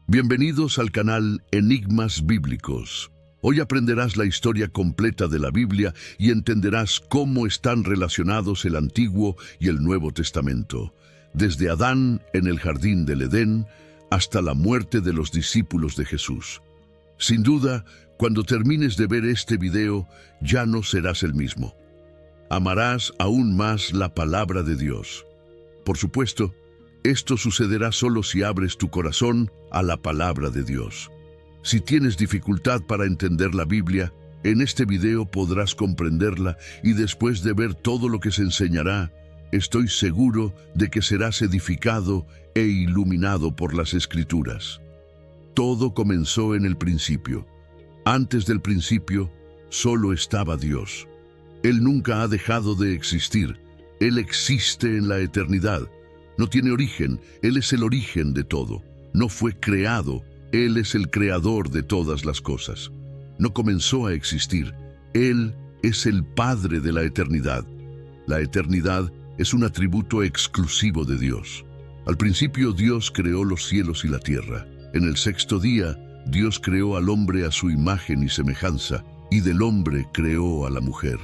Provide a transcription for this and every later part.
Bienvenidos al canal Enigmas Bíblicos. Hoy aprenderás la historia completa de la Biblia y entenderás cómo están relacionados el Antiguo y el Nuevo Testamento, desde Adán en el jardín del Edén hasta la muerte de los discípulos de Jesús. Sin duda, cuando termines de ver este video, ya no serás el mismo. Amarás aún más la palabra de Dios. Por supuesto, esto sucederá solo si abres tu corazón a la palabra de Dios. Si tienes dificultad para entender la Biblia, en este video podrás comprenderla y después de ver todo lo que se enseñará, estoy seguro de que serás edificado e iluminado por las Escrituras. Todo comenzó en el principio. Antes del principio, solo estaba Dios. Él nunca ha dejado de existir. Él existe en la eternidad. No tiene origen, Él es el origen de todo. No fue creado, Él es el creador de todas las cosas. No comenzó a existir, Él es el Padre de la eternidad. La eternidad es un atributo exclusivo de Dios. Al principio Dios creó los cielos y la tierra. En el sexto día, Dios creó al hombre a su imagen y semejanza, y del hombre creó a la mujer.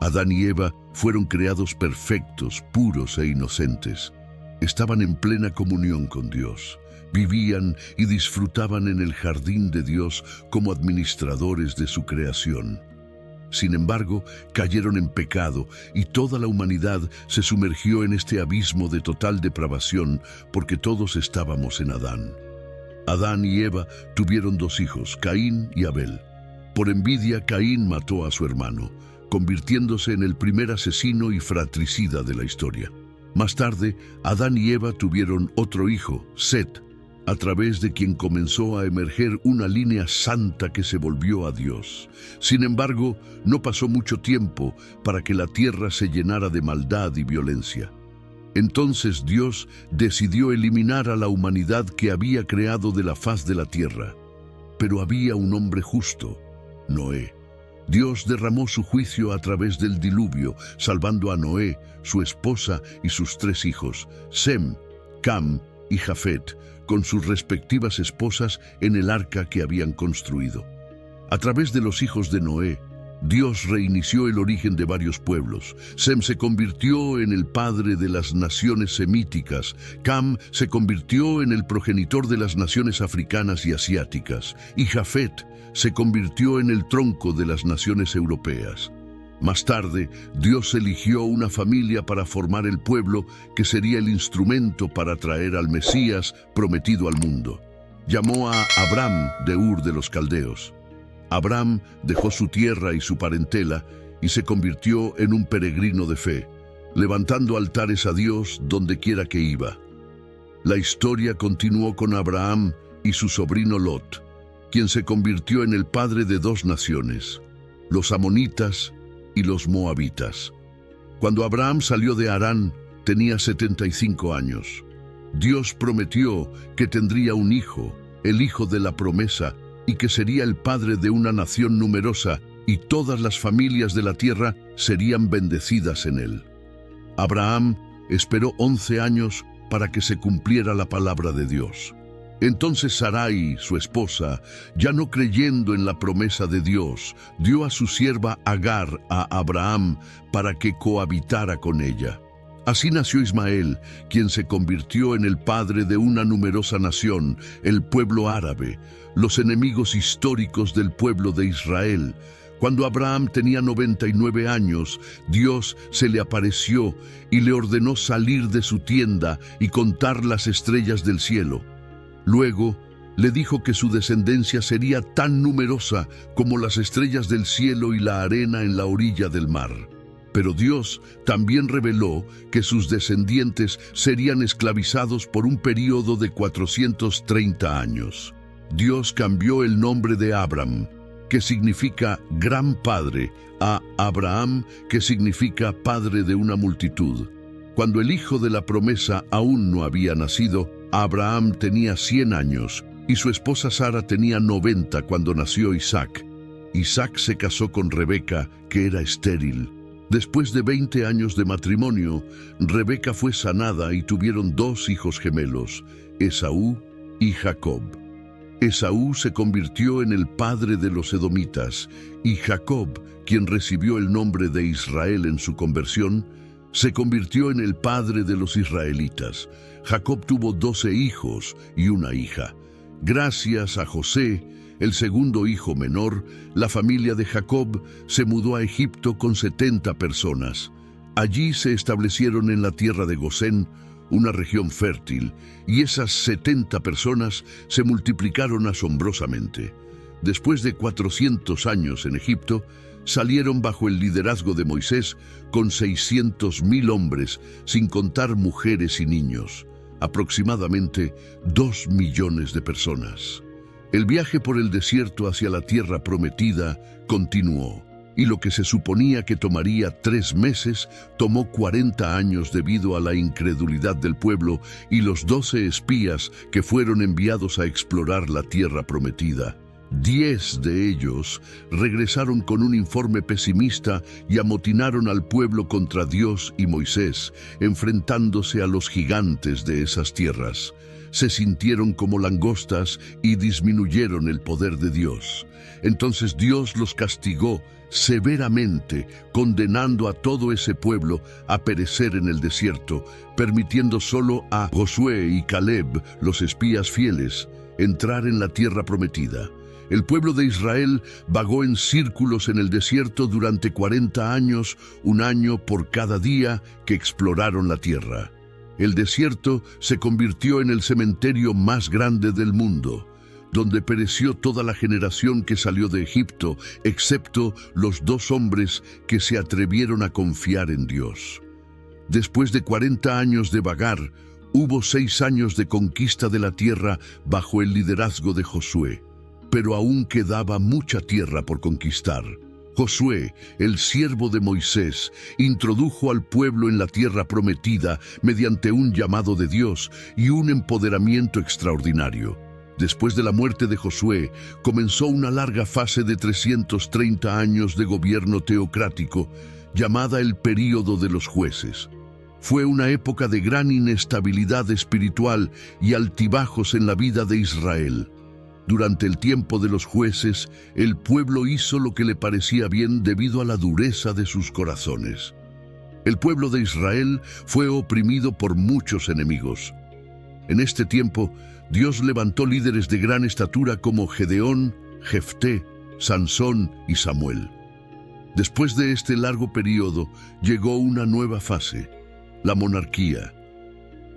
Adán y Eva fueron creados perfectos, puros e inocentes. Estaban en plena comunión con Dios. Vivían y disfrutaban en el jardín de Dios como administradores de su creación. Sin embargo, cayeron en pecado y toda la humanidad se sumergió en este abismo de total depravación porque todos estábamos en Adán. Adán y Eva tuvieron dos hijos, Caín y Abel. Por envidia, Caín mató a su hermano, convirtiéndose en el primer asesino y fratricida de la historia. Más tarde, Adán y Eva tuvieron otro hijo, Set, a través de quien comenzó a emerger una línea santa que se volvió a Dios. Sin embargo, no pasó mucho tiempo para que la tierra se llenara de maldad y violencia. Entonces Dios decidió eliminar a la humanidad que había creado de la faz de la tierra. Pero había un hombre justo, Noé. Dios derramó su juicio a través del diluvio, salvando a Noé, su esposa y sus tres hijos, Sem, Cam y Jafet, con sus respectivas esposas en el arca que habían construido. A través de los hijos de Noé, Dios reinició el origen de varios pueblos. Sem se convirtió en el padre de las naciones semíticas. Cam se convirtió en el progenitor de las naciones africanas y asiáticas. Y Jafet se convirtió en el tronco de las naciones europeas. Más tarde, Dios eligió una familia para formar el pueblo que sería el instrumento para traer al Mesías prometido al mundo. Llamó a Abram de Ur de los Caldeos. Abram dejó su tierra y su parentela y se convirtió en un peregrino de fe, levantando altares a Dios donde quiera que iba. La historia continuó con Abraham y su sobrino Lot, quien se convirtió en el padre de dos naciones, los amonitas y los moabitas. Cuando Abraham salió de Harán, tenía 75 años. Dios prometió que tendría un hijo, el hijo de la promesa, y que sería el padre de una nación numerosa, y todas las familias de la tierra serían bendecidas en él. Abraham esperó 11 años para que se cumpliera la palabra de Dios. Entonces Sarai, su esposa, ya no creyendo en la promesa de Dios, dio a su sierva Agar a Abraham para que cohabitara con ella. Así nació Ismael, quien se convirtió en el padre de una numerosa nación, el pueblo árabe, los enemigos históricos del pueblo de Israel. Cuando Abraham tenía 99 años, Dios se le apareció y le ordenó salir de su tienda y contar las estrellas del cielo. Luego, le dijo que su descendencia sería tan numerosa como las estrellas del cielo y la arena en la orilla del mar. Pero Dios también reveló que sus descendientes serían esclavizados por un período de 430 años. Dios cambió el nombre de Abram, que significa gran padre, a Abraham, que significa padre de una multitud. Cuando el hijo de la promesa aún no había nacido, Abraham tenía 100 años y su esposa Sara tenía 90 cuando nació Isaac. Isaac se casó con Rebeca, que era estéril. Después de 20 años de matrimonio, Rebeca fue sanada y tuvieron dos hijos gemelos, Esaú y Jacob. Esaú se convirtió en el padre de los edomitas, y Jacob, quien recibió el nombre de Israel en su conversión, se convirtió en el padre de los israelitas. Jacob tuvo 12 hijos y una hija. Gracias a José, el segundo hijo menor, la familia de Jacob se mudó a Egipto con 70 personas. Allí se establecieron en la tierra de Gosén, una región fértil, y esas 70 personas se multiplicaron asombrosamente. Después de 400 años en Egipto, salieron bajo el liderazgo de Moisés con 600.000 hombres, sin contar mujeres y niños, aproximadamente 2 millones de personas. El viaje por el desierto hacia la tierra prometida continuó, y lo que se suponía que tomaría 3 meses, tomó 40 años debido a la incredulidad del pueblo y los 12 espías que fueron enviados a explorar la tierra prometida. 10 de ellos regresaron con un informe pesimista y amotinaron al pueblo contra Dios y Moisés, enfrentándose a los gigantes de esas tierras. Se sintieron como langostas y disminuyeron el poder de Dios. Entonces Dios los castigó severamente, condenando a todo ese pueblo a perecer en el desierto, permitiendo solo a Josué y Caleb, los espías fieles, entrar en la tierra prometida. El pueblo de Israel vagó en círculos en el desierto durante 40 años, un año por cada día que exploraron la tierra. El desierto se convirtió en el cementerio más grande del mundo, donde pereció toda la generación que salió de Egipto, excepto los 2 hombres que se atrevieron a confiar en Dios. Después de 40 años de vagar, hubo 6 años de conquista de la tierra bajo el liderazgo de Josué. Pero aún quedaba mucha tierra por conquistar. Josué, el siervo de Moisés, introdujo al pueblo en la tierra prometida mediante un llamado de Dios y un empoderamiento extraordinario. Después de la muerte de Josué, comenzó una larga fase de 330 años de gobierno teocrático, llamada el período de los jueces. Fue una época de gran inestabilidad espiritual y altibajos en la vida de Israel. Durante el tiempo de los jueces, el pueblo hizo lo que le parecía bien debido a la dureza de sus corazones. El pueblo de Israel fue oprimido por muchos enemigos. En este tiempo, Dios levantó líderes de gran estatura como Gedeón, Jefté, Sansón y Samuel. Después de este largo periodo, llegó una nueva fase, la monarquía.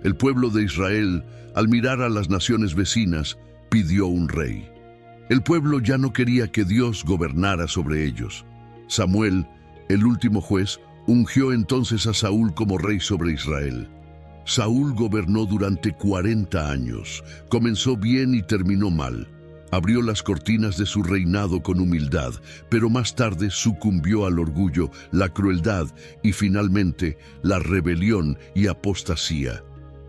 El pueblo de Israel, al mirar a las naciones vecinas, pidió un rey. El pueblo ya no quería que Dios gobernara sobre ellos. Samuel, el último juez, ungió entonces a Saúl como rey sobre Israel. Saúl gobernó durante 40 años. Comenzó bien y terminó mal. Abrió las cortinas de su reinado con humildad, pero más tarde sucumbió al orgullo, la crueldad y finalmente la rebelión y apostasía.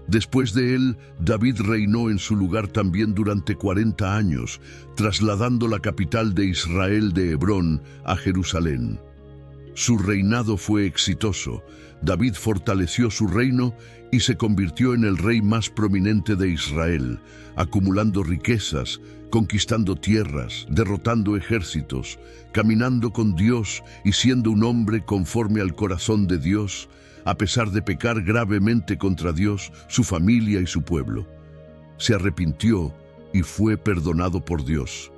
Después de él, David reinó en su lugar también durante 40 años, trasladando la capital de Israel de Hebrón a Jerusalén. Su reinado fue exitoso. David fortaleció su reino y se convirtió en el rey más prominente de Israel, acumulando riquezas, conquistando tierras, derrotando ejércitos, caminando con Dios y siendo un hombre conforme al corazón de Dios, a pesar de pecar gravemente contra Dios, su familia y su pueblo. Se arrepintió y fue perdonado por Dios.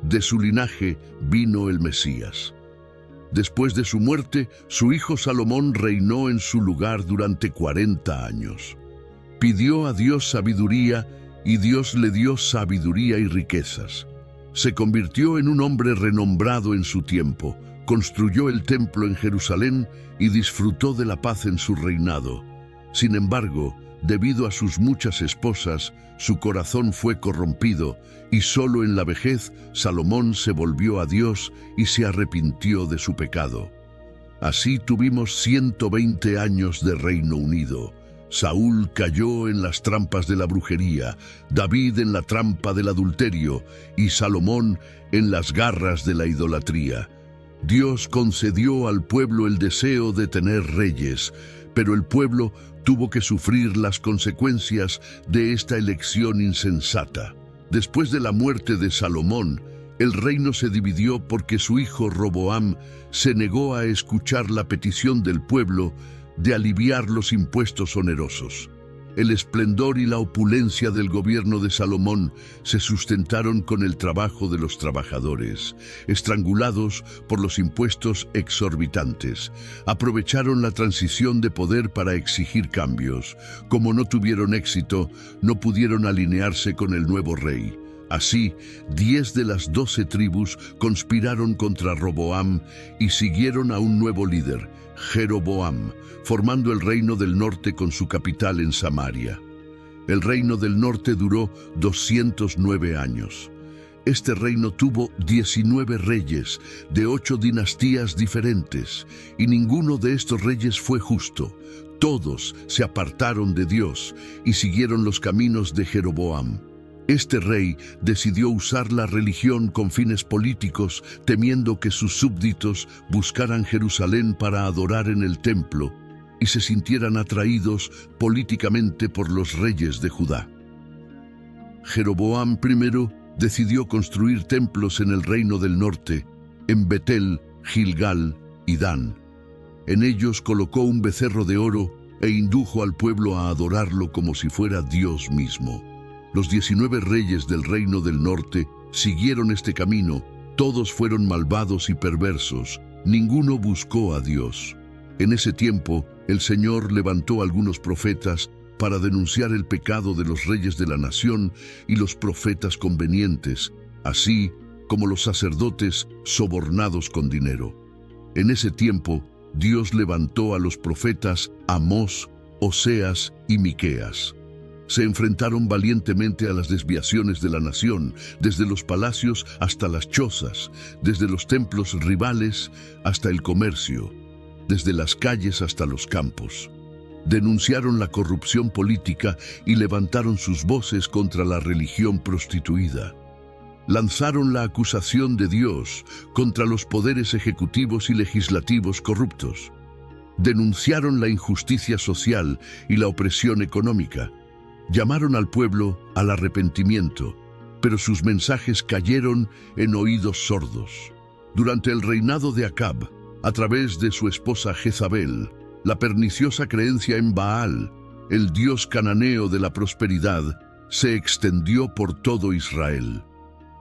De su linaje vino el Mesías. Después de su muerte, su hijo Salomón reinó en su lugar durante 40 años. Pidió a Dios sabiduría y Dios le dio sabiduría y riquezas. Se convirtió en un hombre renombrado en su tiempo, construyó el templo en Jerusalén y disfrutó de la paz en su reinado. Sin embargo, debido a sus muchas esposas, su corazón fue corrompido y solo en la vejez Salomón se volvió a Dios y se arrepintió de su pecado. Así tuvimos 120 años de Reino Unido. Saúl cayó en las trampas de la brujería, David en la trampa del adulterio y Salomón en las garras de la idolatría. Dios concedió al pueblo el deseo de tener reyes, pero el pueblo tuvo que sufrir las consecuencias de esta elección insensata. Después de la muerte de Salomón, el reino se dividió porque su hijo Roboam se negó a escuchar la petición del pueblo de aliviar los impuestos onerosos. El esplendor y la opulencia del gobierno de Salomón se sustentaron con el trabajo de los trabajadores, estrangulados por los impuestos exorbitantes. Aprovecharon la transición de poder para exigir cambios. Como no tuvieron éxito, no pudieron alinearse con el nuevo rey. Así, 10 de las 12 tribus conspiraron contra Roboam y siguieron a un nuevo líder, Jeroboam, formando el reino del norte con su capital en Samaria. El reino del norte duró 209 años. Este reino tuvo 19 reyes de 8 dinastías diferentes, y ninguno de estos reyes fue justo. Todos se apartaron de Dios y siguieron los caminos de Jeroboam. Este rey decidió usar la religión con fines políticos, temiendo que sus súbditos buscaran Jerusalén para adorar en el templo y se sintieran atraídos políticamente por los reyes de Judá. Jeroboam I decidió construir templos en el reino del norte, en Betel, Gilgal y Dan. En ellos colocó un becerro de oro e indujo al pueblo a adorarlo como si fuera Dios mismo. Los 19 reyes del reino del norte siguieron este camino. Todos fueron malvados y perversos. Ninguno buscó a Dios. En ese tiempo, el Señor levantó algunos profetas para denunciar el pecado de los reyes de la nación y los profetas convenientes, así como los sacerdotes sobornados con dinero. En ese tiempo, Dios levantó a los profetas Amós, Oseas y Miqueas. Se enfrentaron valientemente a las desviaciones de la nación, desde los palacios hasta las chozas, desde los templos rivales hasta el comercio, desde las calles hasta los campos. Denunciaron la corrupción política y levantaron sus voces contra la religión prostituida. Lanzaron la acusación de Dios contra los poderes ejecutivos y legislativos corruptos. Denunciaron la injusticia social y la opresión económica. Llamaron al pueblo al arrepentimiento, pero sus mensajes cayeron en oídos sordos. Durante el reinado de Acab, a través de su esposa Jezabel, la perniciosa creencia en Baal, el dios cananeo de la prosperidad, se extendió por todo Israel.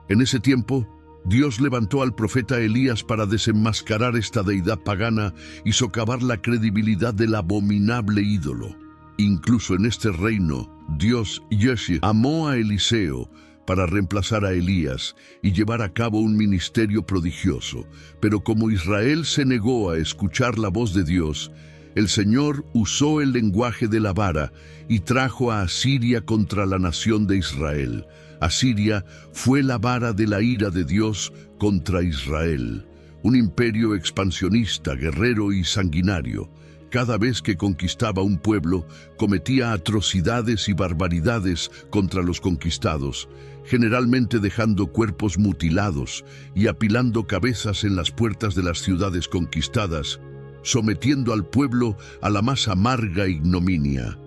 En ese tiempo, Dios levantó al profeta Elías para desenmascarar esta deidad pagana y socavar la credibilidad del abominable ídolo. Incluso en este reino, Dios Yeshua amó a Eliseo para reemplazar a Elías y llevar a cabo un ministerio prodigioso. Pero como Israel se negó a escuchar la voz de Dios, el Señor usó el lenguaje de la vara y trajo a Asiria contra la nación de Israel. Asiria fue la vara de la ira de Dios contra Israel, un imperio expansionista, guerrero y sanguinario. Cada vez que conquistaba un pueblo, cometía atrocidades y barbaridades contra los conquistados, generalmente dejando cuerpos mutilados y apilando cabezas en las puertas de las ciudades conquistadas, sometiendo al pueblo a la más amarga ignominia.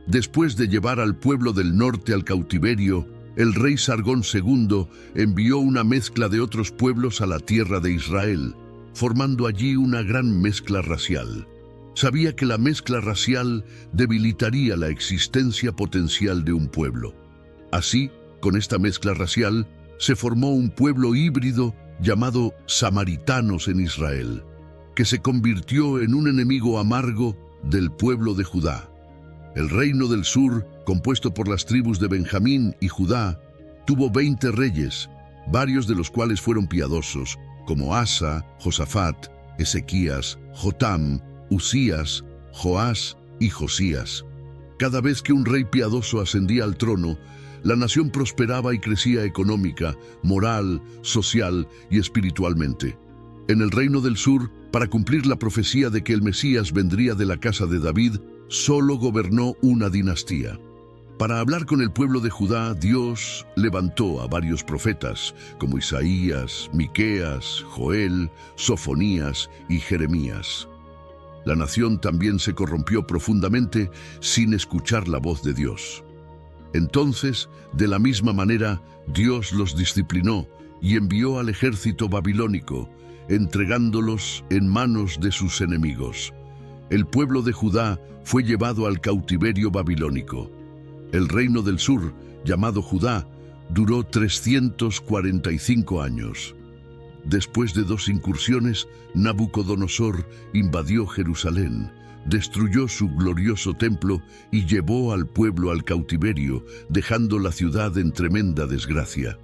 Después de llevar al pueblo del norte al cautiverio, el rey Sargón II envió una mezcla de otros pueblos a la tierra de Israel, formando allí una gran mezcla racial. Sabía que la mezcla racial debilitaría la existencia potencial de un pueblo. Así, con esta mezcla racial, se formó un pueblo híbrido llamado samaritanos en Israel, que se convirtió en un enemigo amargo del pueblo de Judá. El reino del sur, compuesto por las tribus de Benjamín y Judá, tuvo 20 reyes, varios de los cuales fueron piadosos, como Asa, Josafat, Ezequías, Jotam, Usías, Joás y Josías. Cada vez que un rey piadoso ascendía al trono, la nación prosperaba y crecía económica, moral, social y espiritualmente. En el reino del sur, para cumplir la profecía de que el Mesías vendría de la casa de David, solo gobernó una dinastía. Para hablar con el pueblo de Judá, Dios levantó a varios profetas, como Isaías, Miqueas, Joel, Sofonías y Jeremías. La nación también se corrompió profundamente sin escuchar la voz de Dios. Entonces, de la misma manera, Dios los disciplinó y envió al ejército babilónico, entregándolos en manos de sus enemigos. El pueblo de Judá fue llevado al cautiverio babilónico. El reino del sur, llamado Judá, duró 345 años. Después de 2 incursiones, Nabucodonosor invadió Jerusalén, destruyó su glorioso templo y llevó al pueblo al cautiverio, dejando la ciudad en tremenda desgracia.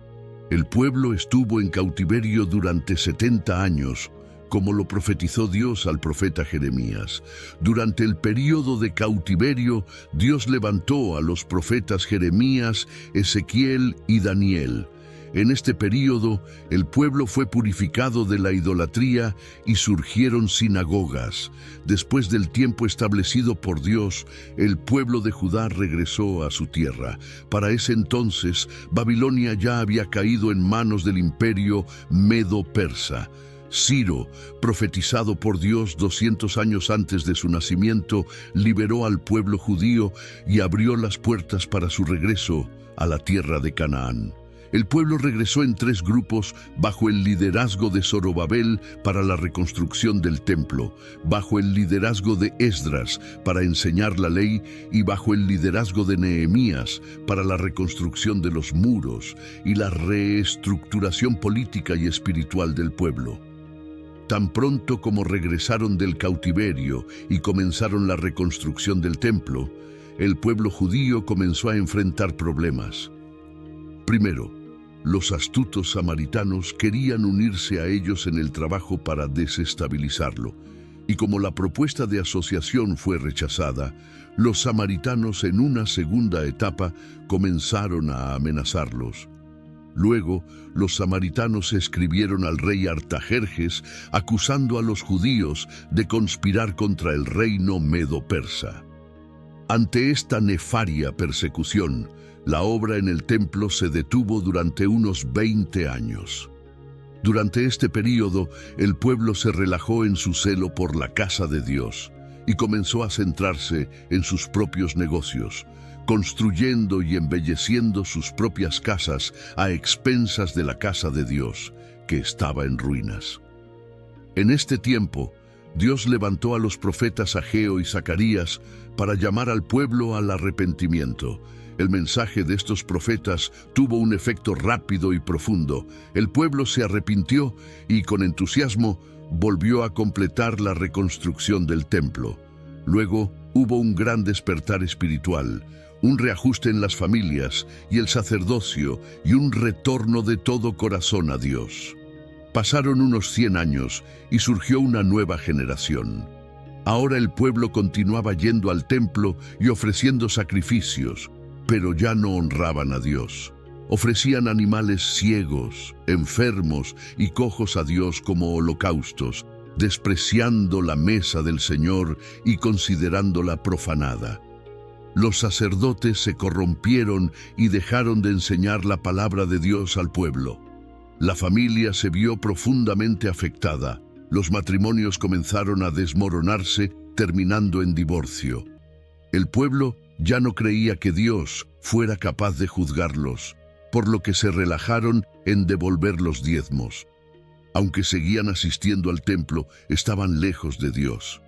El pueblo estuvo en cautiverio durante 70 años, como lo profetizó Dios al profeta Jeremías. Durante el período de cautiverio, Dios levantó a los profetas Jeremías, Ezequiel y Daniel. En este período, el pueblo fue purificado de la idolatría y surgieron sinagogas. Después del tiempo establecido por Dios, el pueblo de Judá regresó a su tierra. Para ese entonces, Babilonia ya había caído en manos del imperio medo-persa. Ciro, profetizado por Dios 200 años antes de su nacimiento, liberó al pueblo judío y abrió las puertas para su regreso a la tierra de Canaán. El pueblo regresó en 3 grupos bajo el liderazgo de Zorobabel para la reconstrucción del templo, bajo el liderazgo de Esdras para enseñar la ley y bajo el liderazgo de Nehemías para la reconstrucción de los muros y la reestructuración política y espiritual del pueblo. Tan pronto como regresaron del cautiverio y comenzaron la reconstrucción del templo, el pueblo judío comenzó a enfrentar problemas. Primero, los astutos samaritanos querían unirse a ellos en el trabajo para desestabilizarlo, y como la propuesta de asociación fue rechazada, los samaritanos en una segunda etapa comenzaron a amenazarlos. Luego, los samaritanos escribieron al rey Artajerjes acusando a los judíos de conspirar contra el reino medo-persa. Ante esta nefaria persecución, la obra en el templo se detuvo durante unos 20 años. Durante este período, el pueblo se relajó en su celo por la casa de Dios y comenzó a centrarse en sus propios negocios, construyendo y embelleciendo sus propias casas a expensas de la casa de Dios, que estaba en ruinas. En este tiempo, Dios levantó a los profetas Ageo y Zacarías para llamar al pueblo al arrepentimiento. El mensaje de estos profetas tuvo un efecto rápido y profundo. El pueblo se arrepintió y con entusiasmo volvió a completar la reconstrucción del templo. Luego hubo un gran despertar espiritual, un reajuste en las familias y el sacerdocio y un retorno de todo corazón a Dios. Pasaron unos 100 años y surgió una nueva generación. Ahora el pueblo continuaba yendo al templo y ofreciendo sacrificios, pero ya no honraban a Dios. Ofrecían animales ciegos, enfermos y cojos a Dios como holocaustos, despreciando la mesa del Señor y considerándola profanada. Los sacerdotes se corrompieron y dejaron de enseñar la palabra de Dios al pueblo. La familia se vio profundamente afectada. Los matrimonios comenzaron a desmoronarse, terminando en divorcio. El pueblo ya no creía que Dios fuera capaz de juzgarlos, por lo que se relajaron en devolver los diezmos. Aunque seguían asistiendo al templo, estaban lejos de Dios.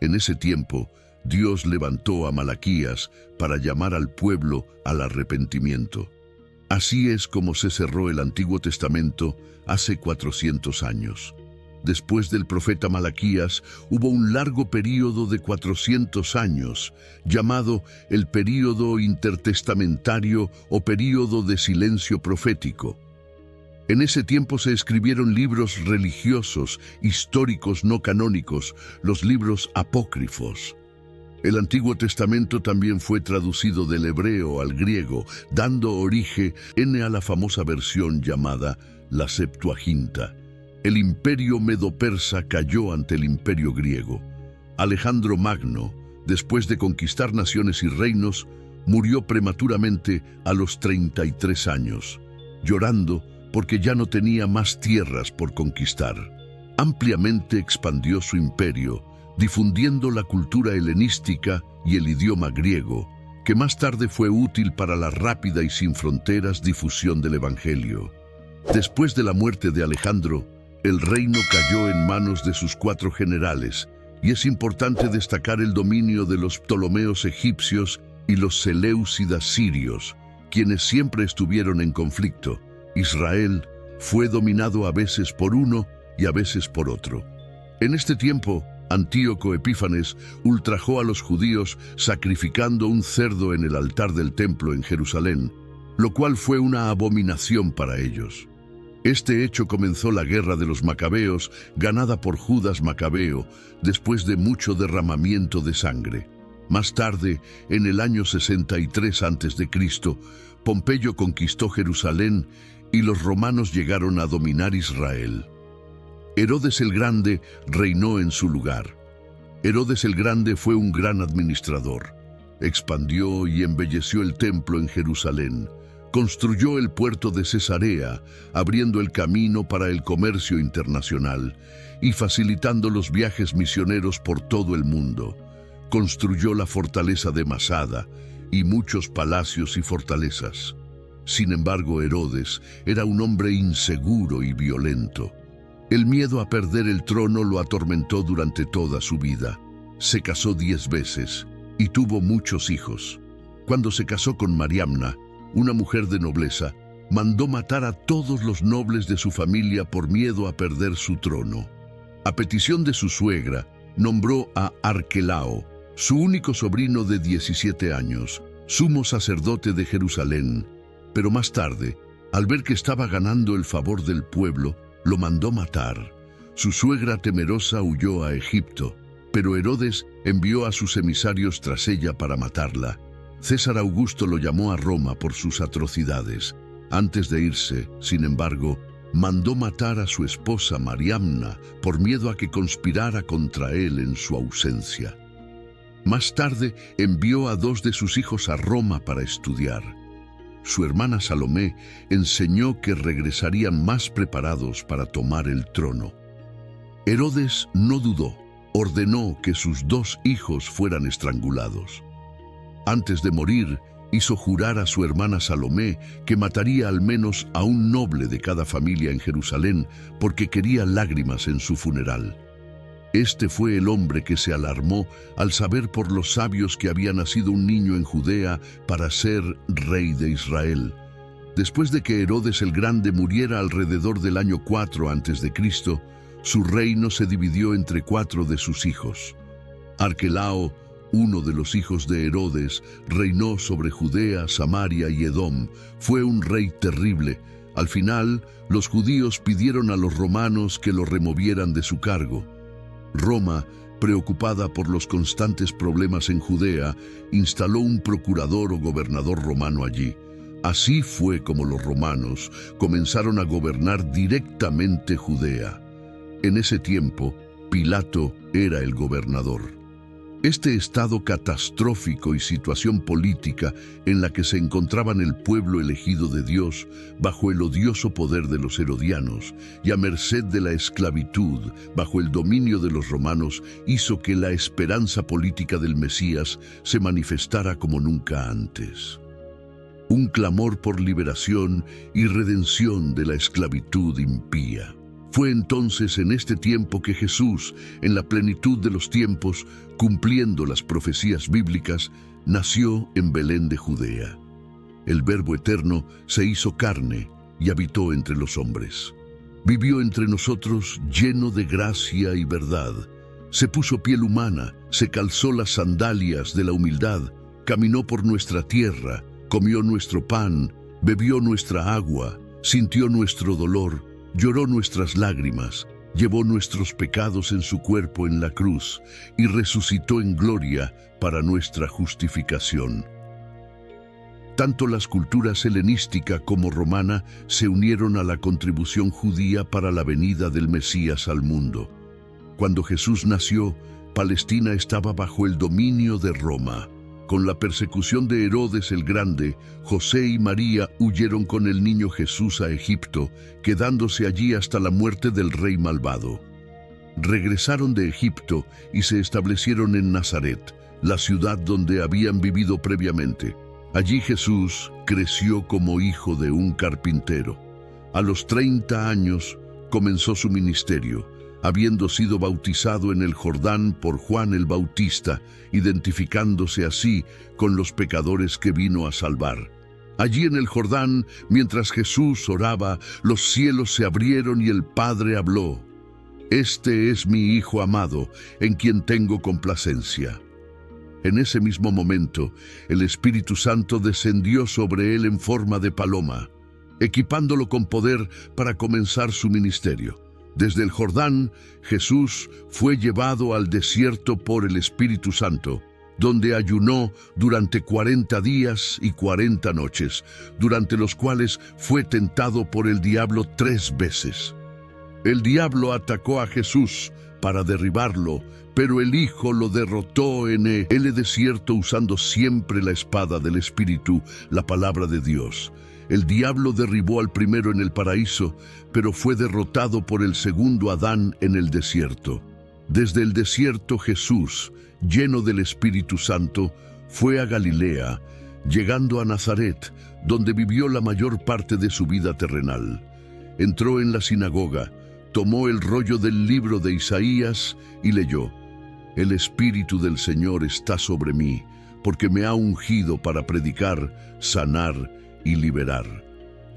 En ese tiempo, Dios levantó a Malaquías para llamar al pueblo al arrepentimiento. Así es como se cerró el Antiguo Testamento hace 400 años. Después del profeta Malaquías, hubo un largo período de 400 años, llamado el período intertestamentario o período de silencio profético. En ese tiempo se escribieron libros religiosos, históricos no canónicos, los libros apócrifos. El Antiguo Testamento también fue traducido del hebreo al griego, dando origen a la famosa versión llamada la Septuaginta. El imperio medo-persa cayó ante el imperio griego. Alejandro Magno, después de conquistar naciones y reinos, murió prematuramente a los 33 años, llorando porque ya no tenía más tierras por conquistar. Ampliamente expandió su imperio, difundiendo la cultura helenística y el idioma griego, que más tarde fue útil para la rápida y sin fronteras difusión del Evangelio. Después de la muerte de Alejandro, el reino cayó en manos de sus 4 generales, y es importante destacar el dominio de los Ptolomeos egipcios y los Seleucidas sirios, quienes siempre estuvieron en conflicto. Israel fue dominado a veces por uno y a veces por otro. En este tiempo, Antíoco Epífanes ultrajó a los judíos sacrificando un cerdo en el altar del templo en Jerusalén, lo cual fue una abominación para ellos. Este hecho comenzó la guerra de los macabeos, ganada por Judas Macabeo, después de mucho derramamiento de sangre. Más tarde, en el año 63 a.C., Pompeyo conquistó Jerusalén y los romanos llegaron a dominar Israel. Herodes el Grande reinó en su lugar. Herodes el Grande fue un gran administrador. Expandió y embelleció el templo en Jerusalén. Construyó el puerto de Cesarea, abriendo el camino para el comercio internacional y facilitando los viajes misioneros por todo el mundo. Construyó la fortaleza de Masada y muchos palacios y fortalezas. Sin embargo, Herodes era un hombre inseguro y violento. El miedo a perder el trono lo atormentó durante toda su vida. Se casó 10 veces y tuvo muchos hijos. Cuando se casó con Mariamna, una mujer de nobleza, mandó matar a todos los nobles de su familia por miedo a perder su trono. A petición de su suegra, nombró a Arquelao, su único sobrino de 17 años, sumo sacerdote de Jerusalén, pero más tarde, al ver que estaba ganando el favor del pueblo, lo mandó matar. Su suegra temerosa huyó a Egipto, pero Herodes envió a sus emisarios tras ella para matarla. César Augusto lo llamó a Roma por sus atrocidades. Antes de irse, sin embargo, mandó matar a su esposa Mariamna por miedo a que conspirara contra él en su ausencia. Más tarde envió a 2 de sus hijos a Roma para estudiar. Su hermana Salomé enseñó que regresarían más preparados para tomar el trono. Herodes no dudó, ordenó que sus 2 hijos fueran estrangulados. Antes de morir, hizo jurar a su hermana Salomé que mataría al menos a un noble de cada familia en Jerusalén porque quería lágrimas en su funeral. Este fue el hombre que se alarmó al saber por los sabios que había nacido un niño en Judea para ser rey de Israel. Después de que Herodes el Grande muriera alrededor del año 4 a.C., su reino se dividió entre 4 de sus hijos. Arquelao, uno de los hijos de Herodes, reinó sobre Judea, Samaria y Edom. Fue un rey terrible. Al final, los judíos pidieron a los romanos que lo removieran de su cargo. Roma, preocupada por los constantes problemas en Judea, instaló un procurador o gobernador romano allí. Así fue como los romanos comenzaron a gobernar directamente Judea. En ese tiempo, Pilato era el gobernador. Este estado catastrófico y situación política en la que se encontraban el pueblo elegido de Dios bajo el odioso poder de los herodianos y a merced de la esclavitud bajo el dominio de los romanos hizo que la esperanza política del Mesías se manifestara como nunca antes. Un clamor por liberación y redención de la esclavitud impía. Fue entonces en este tiempo que Jesús, en la plenitud de los tiempos, cumpliendo las profecías bíblicas, nació en Belén de Judea. El Verbo eterno se hizo carne y habitó entre los hombres. Vivió entre nosotros lleno de gracia y verdad. Se puso piel humana, se calzó las sandalias de la humildad, caminó por nuestra tierra, comió nuestro pan, bebió nuestra agua, sintió nuestro dolor, lloró nuestras lágrimas, llevó nuestros pecados en su cuerpo en la cruz y resucitó en gloria para nuestra justificación. Tanto las culturas helenística como romana se unieron a la contribución judía para la venida del Mesías al mundo. Cuando Jesús nació, Palestina estaba bajo el dominio de Roma. Con la persecución de Herodes el Grande, José y María huyeron con el niño Jesús a Egipto, quedándose allí hasta la muerte del rey malvado. Regresaron de Egipto y se establecieron en Nazaret, la ciudad donde habían vivido previamente. Allí Jesús creció como hijo de un carpintero. A los 30 años comenzó su ministerio, habiendo sido bautizado en el Jordán por Juan el Bautista, identificándose así con los pecadores que vino a salvar. Allí en el Jordán, mientras Jesús oraba, los cielos se abrieron y el Padre habló: «Este es mi Hijo amado, en quien tengo complacencia». En ese mismo momento, el Espíritu Santo descendió sobre él en forma de paloma, equipándolo con poder para comenzar su ministerio. Desde el Jordán, Jesús fue llevado al desierto por el Espíritu Santo, donde ayunó durante 40 días y 40 noches, durante los cuales fue tentado por el diablo 3 veces. El diablo atacó a Jesús para derribarlo, pero el Hijo lo derrotó en el desierto usando siempre la espada del Espíritu, la palabra de Dios. El diablo derribó al primero en el paraíso, pero fue derrotado por el segundo Adán en el desierto. Desde el desierto Jesús, lleno del Espíritu Santo, fue a Galilea, llegando a Nazaret, donde vivió la mayor parte de su vida terrenal. Entró en la sinagoga, tomó el rollo del libro de Isaías y leyó: «El Espíritu del Señor está sobre mí, porque me ha ungido para predicar, sanar y liberar».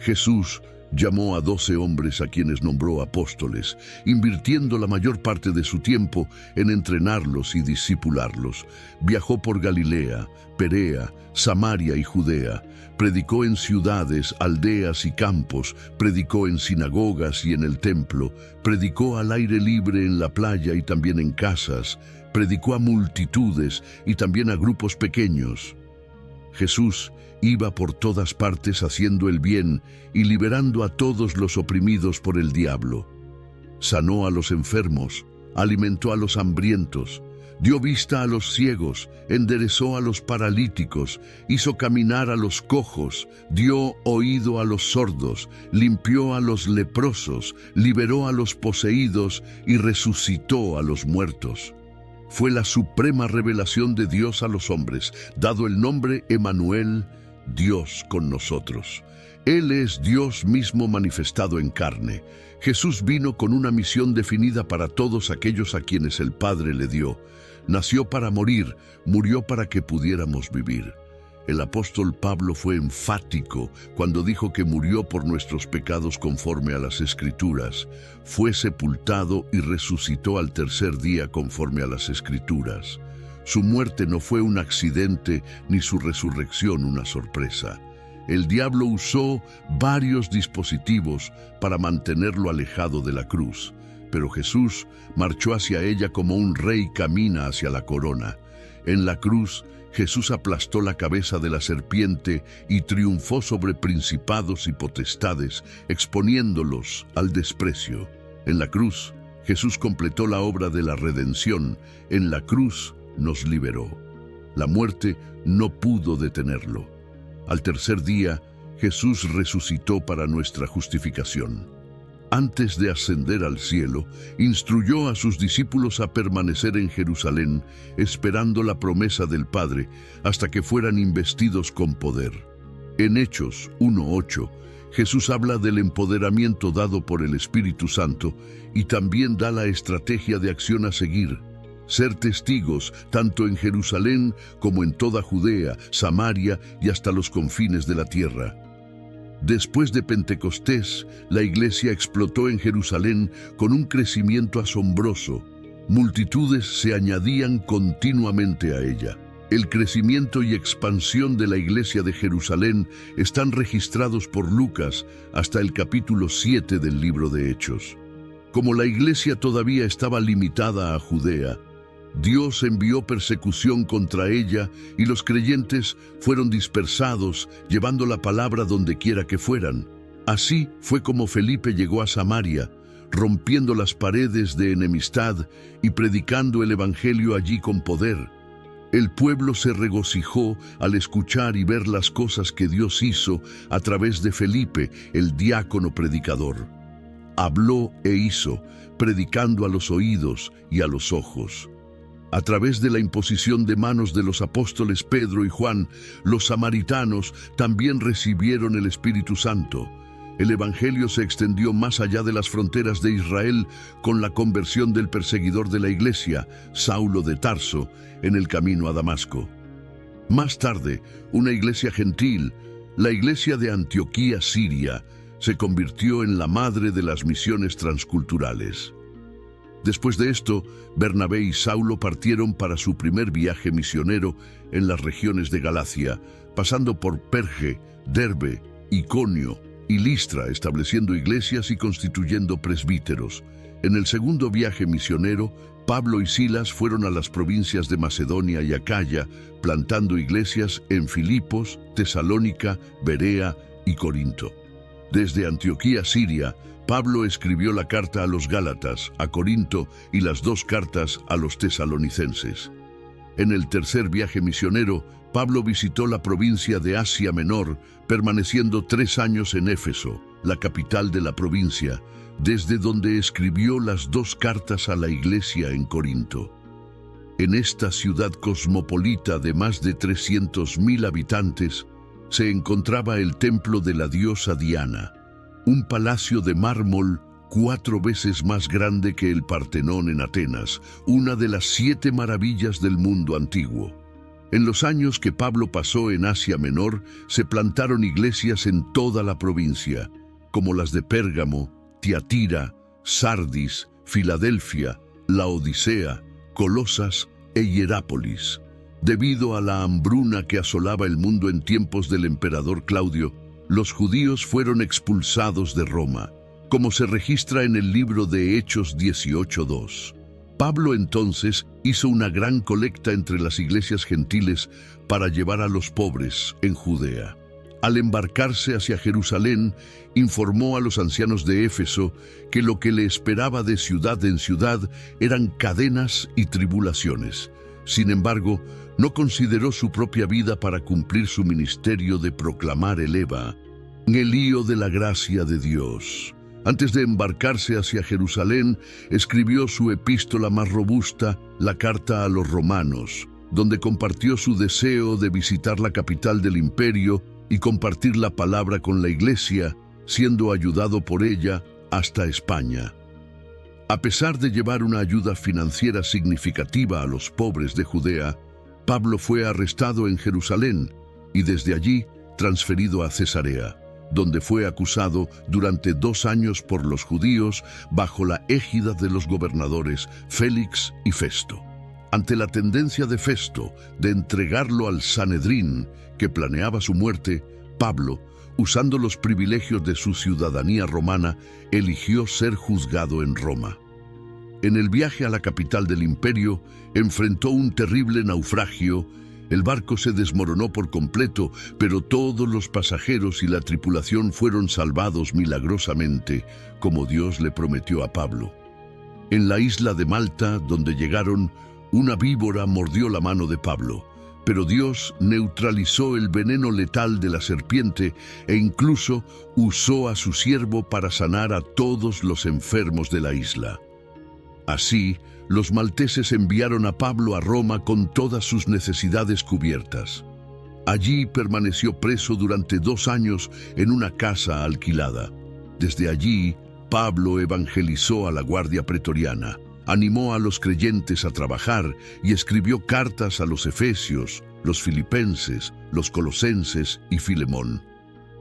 Jesús llamó a 12 hombres a quienes nombró apóstoles, invirtiendo la mayor parte de su tiempo en entrenarlos y discipularlos. Viajó por Galilea, Perea, Samaria y Judea. Predicó en ciudades, aldeas y campos, predicó en sinagogas y en el templo, predicó al aire libre en la playa y también en casas, predicó a multitudes y también a grupos pequeños. Jesús iba por todas partes haciendo el bien y liberando a todos los oprimidos por el diablo. Sanó a los enfermos, alimentó a los hambrientos, dio vista a los ciegos, enderezó a los paralíticos, hizo caminar a los cojos, dio oído a los sordos, limpió a los leprosos, liberó a los poseídos y resucitó a los muertos. Fue la suprema revelación de Dios a los hombres, dado el nombre Emmanuel, Dios con nosotros. Él es Dios mismo manifestado en carne. Jesús vino con una misión definida para todos aquellos a quienes el Padre le dio. Nació para morir, murió para que pudiéramos vivir. El apóstol Pablo fue enfático cuando dijo que murió por nuestros pecados conforme a las Escrituras, fue sepultado y resucitó al tercer día conforme a las Escrituras. Su muerte no fue un accidente ni su resurrección una sorpresa. El diablo usó varios dispositivos para mantenerlo alejado de la cruz, pero Jesús marchó hacia ella como un rey camina hacia la corona. En la cruz, Jesús aplastó la cabeza de la serpiente y triunfó sobre principados y potestades, exponiéndolos al desprecio. En la cruz, Jesús completó la obra de la redención. En la cruz nos liberó. La muerte no pudo detenerlo. Al tercer día, Jesús resucitó para nuestra justificación. Antes de ascender al cielo, instruyó a sus discípulos a permanecer en Jerusalén, esperando la promesa del Padre, hasta que fueran investidos con poder. En Hechos 1:8, Jesús habla del empoderamiento dado por el Espíritu Santo y también da la estrategia de acción a seguir: ser testigos tanto en Jerusalén como en toda Judea, Samaria y hasta los confines de la tierra. Después de Pentecostés, la iglesia explotó en Jerusalén con un crecimiento asombroso. Multitudes se añadían continuamente a ella. El crecimiento y expansión de la iglesia de Jerusalén están registrados por Lucas hasta el capítulo 7 del libro de Hechos. Como la iglesia todavía estaba limitada a Judea, Dios envió persecución contra ella y los creyentes fueron dispersados, llevando la palabra donde quiera que fueran. Así fue como Felipe llegó a Samaria, rompiendo las paredes de enemistad y predicando el evangelio allí con poder. El pueblo se regocijó al escuchar y ver las cosas que Dios hizo a través de Felipe, el diácono predicador. Habló e hizo, predicando a los oídos y a los ojos. A través de la imposición de manos de los apóstoles Pedro y Juan, los samaritanos también recibieron el Espíritu Santo. El Evangelio se extendió más allá de las fronteras de Israel con la conversión del perseguidor de la iglesia, Saulo de Tarso, en el camino a Damasco. Más tarde, una iglesia gentil, la iglesia de Antioquía Siria, se convirtió en la madre de las misiones transculturales. Después de esto, Bernabé y Saulo partieron para su primer viaje misionero en las regiones de Galacia, pasando por Perge, Derbe, Iconio y Listra, estableciendo iglesias y constituyendo presbíteros. En el segundo viaje misionero, Pablo y Silas fueron a las provincias de Macedonia y Acaya, plantando iglesias en Filipos, Tesalónica, Berea y Corinto. Desde Antioquía Siria, Pablo escribió la carta a los Gálatas, a Corinto y las dos cartas a los tesalonicenses. En el tercer viaje misionero, Pablo visitó la provincia de Asia Menor, permaneciendo 3 años en Éfeso, la capital de la provincia, desde donde escribió las dos cartas a la iglesia en Corinto. En esta ciudad cosmopolita de más de 300.000 habitantes, se encontraba el templo de la diosa Diana, un palacio de mármol 4 veces más grande que el Partenón en Atenas, una de las 7 maravillas del mundo antiguo. En los años que Pablo pasó en Asia Menor, se plantaron iglesias en toda la provincia, como las de Pérgamo, Tiatira, Sardis, Filadelfia, Laodicea, Colosas e Hierápolis. Debido a la hambruna que asolaba el mundo en tiempos del emperador Claudio, los judíos fueron expulsados de Roma, como se registra en el libro de Hechos 18:2. Pablo entonces hizo una gran colecta entre las iglesias gentiles para llevar a los pobres en Judea. Al embarcarse hacia Jerusalén, informó a los ancianos de Éfeso que lo que le esperaba de ciudad en ciudad eran cadenas y tribulaciones. Sin embargo, no consideró su propia vida para cumplir su ministerio de proclamar el Evangelio de la gracia de Dios. Antes de embarcarse hacia Jerusalén, escribió su epístola más robusta, la Carta a los Romanos, donde compartió su deseo de visitar la capital del imperio y compartir la palabra con la iglesia, siendo ayudado por ella hasta España. A pesar de llevar una ayuda financiera significativa a los pobres de Judea, Pablo fue arrestado en Jerusalén y desde allí transferido a Cesarea, donde fue acusado durante 2 años por los judíos bajo la égida de los gobernadores Félix y Festo. Ante la tendencia de Festo de entregarlo al Sanedrín, que planeaba su muerte, Pablo, usando los privilegios de su ciudadanía romana, eligió ser juzgado en Roma. En el viaje a la capital del imperio, enfrentó un terrible naufragio. El barco se desmoronó por completo, pero todos los pasajeros y la tripulación fueron salvados milagrosamente, como Dios le prometió a Pablo. En la isla de Malta, donde llegaron, una víbora mordió la mano de Pablo, pero Dios neutralizó el veneno letal de la serpiente e incluso usó a su siervo para sanar a todos los enfermos de la isla. Así, los malteses enviaron a Pablo a Roma con todas sus necesidades cubiertas. Allí permaneció preso durante 2 años en una casa alquilada. Desde allí, Pablo evangelizó a la guardia pretoriana, animó a los creyentes a trabajar y escribió cartas a los efesios, los filipenses, los colosenses y Filemón.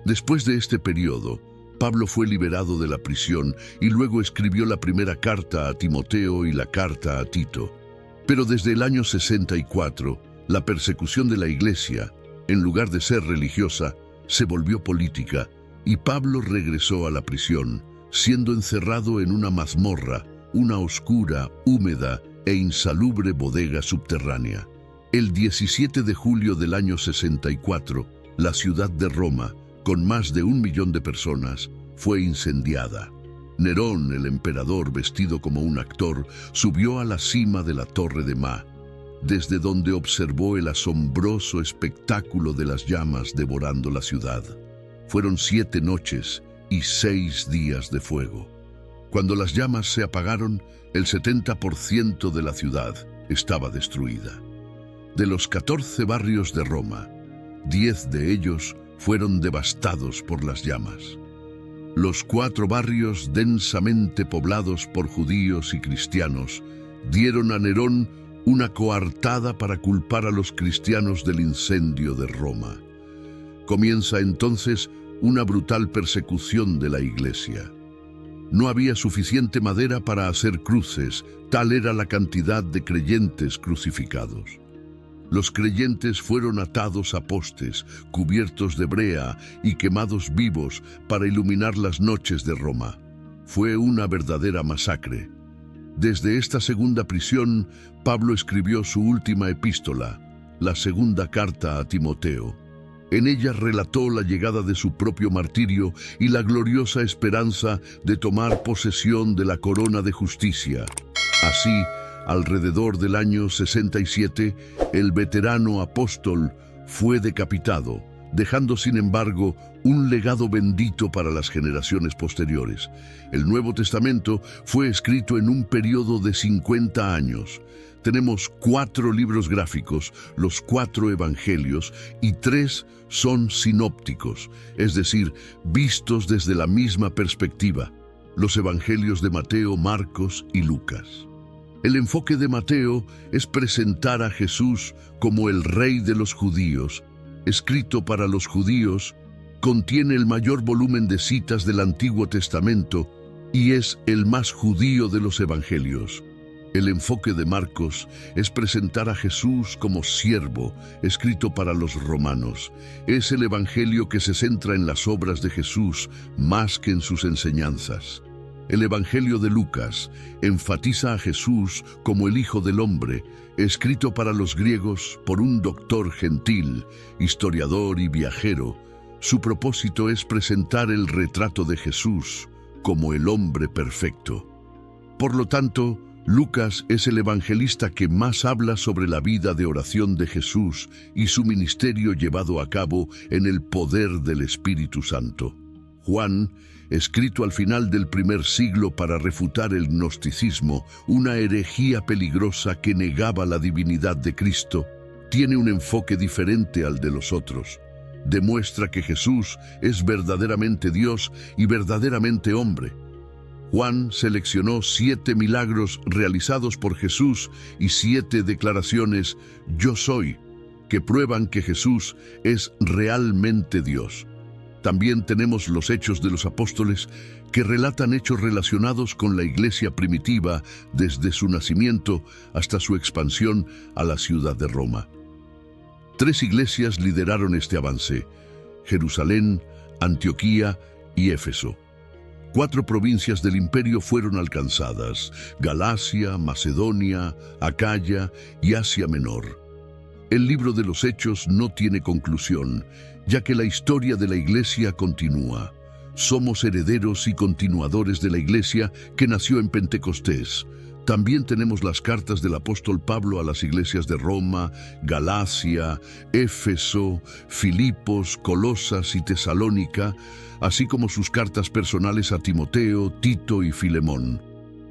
Después de este periodo, Pablo fue liberado de la prisión y luego escribió la primera carta a Timoteo y la carta a Tito. Pero desde el año 64, la persecución de la iglesia, en lugar de ser religiosa, se volvió política y Pablo regresó a la prisión, siendo encerrado en una mazmorra, una oscura, húmeda e insalubre bodega subterránea. El 17 de julio del año 64, la ciudad de Roma, con más de 1 millón de personas, fue incendiada. Nerón, el emperador vestido como un actor, subió a la cima de la Torre de Ma, desde donde observó el asombroso espectáculo de las llamas devorando la ciudad. Fueron 7 noches y 6 días de fuego. Cuando las llamas se apagaron, el 70% de la ciudad, estaba destruida. De los 14 barrios de Roma, 10 de ellos fueron devastados por las llamas. Los 4 barrios densamente poblados por judíos y cristianos dieron a Nerón una coartada para culpar a los cristianos del incendio de Roma. Comienza entonces una brutal persecución de la Iglesia. No había suficiente madera para hacer cruces, tal era la cantidad de creyentes crucificados. Los creyentes fueron atados a postes, cubiertos de brea y quemados vivos para iluminar las noches de Roma. Fue una verdadera masacre. Desde esta segunda prisión, Pablo escribió su última epístola, la segunda carta a Timoteo. En ella relató la llegada de su propio martirio y la gloriosa esperanza de tomar posesión de la corona de justicia. Así, alrededor del año 67, el veterano apóstol fue decapitado, dejando sin embargo un legado bendito para las generaciones posteriores. El Nuevo Testamento fue escrito en un periodo de 50 años. Tenemos 4 libros gráficos, los 4 evangelios, y 3 son sinópticos, es decir, vistos desde la misma perspectiva, los evangelios de Mateo, Marcos y Lucas. El enfoque de Mateo es presentar a Jesús como el Rey de los judíos. Escrito para los judíos, contiene el mayor volumen de citas del Antiguo Testamento y es el más judío de los evangelios. El enfoque de Marcos es presentar a Jesús como siervo, escrito para los romanos. Es el evangelio que se centra en las obras de Jesús más que en sus enseñanzas. El evangelio de Lucas enfatiza a Jesús como el Hijo del Hombre, escrito para los griegos por un doctor gentil, historiador y viajero. Su propósito es presentar el retrato de Jesús como el hombre perfecto. Por lo tanto, Lucas es el evangelista que más habla sobre la vida de oración de Jesús y su ministerio llevado a cabo en el poder del Espíritu Santo. Juan, escrito al final del primer siglo para refutar el gnosticismo, una herejía peligrosa que negaba la divinidad de Cristo, tiene un enfoque diferente al de los otros. Demuestra que Jesús es verdaderamente Dios y verdaderamente hombre. Juan seleccionó 7 milagros realizados por Jesús y 7 declaraciones «Yo soy», que prueban que Jesús es realmente Dios. También tenemos los Hechos de los Apóstoles, que relatan hechos relacionados con la iglesia primitiva desde su nacimiento hasta su expansión a la ciudad de Roma. 3 iglesias lideraron este avance: Jerusalén, Antioquía y Éfeso. 4 provincias del imperio fueron alcanzadas: Galacia, Macedonia, Acaya y Asia Menor. El libro de los Hechos no tiene conclusión, ya que la historia de la iglesia continúa. Somos herederos y continuadores de la iglesia que nació en Pentecostés. También tenemos las cartas del apóstol Pablo a las iglesias de Roma, Galacia, Éfeso, Filipos, Colosas y Tesalónica, así como sus cartas personales a Timoteo, Tito y Filemón.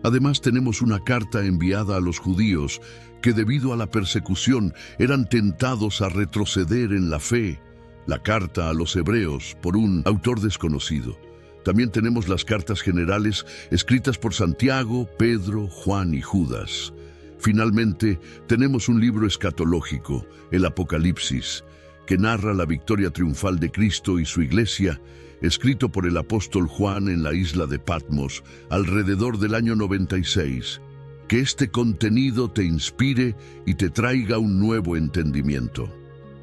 Además tenemos una carta enviada a los judíos que debido a la persecución eran tentados a retroceder en la fe. La carta a los hebreos por un autor desconocido. También tenemos las cartas generales escritas por Santiago, Pedro, Juan y Judas. Finalmente, tenemos un libro escatológico, el Apocalipsis, que narra la victoria triunfal de Cristo y su iglesia, escrito por el apóstol Juan en la isla de Patmos, alrededor del año 96. Que este contenido te inspire y te traiga un nuevo entendimiento.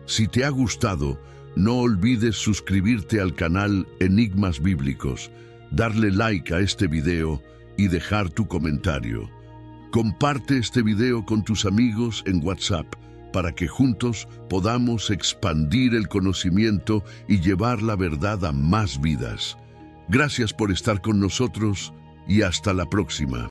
Si te ha gustado, no olvides suscribirte al canal Enigmas Bíblicos, darle like a este video y dejar tu comentario. Comparte este video con tus amigos en WhatsApp para que juntos podamos expandir el conocimiento y llevar la verdad a más vidas. Gracias por estar con nosotros y hasta la próxima.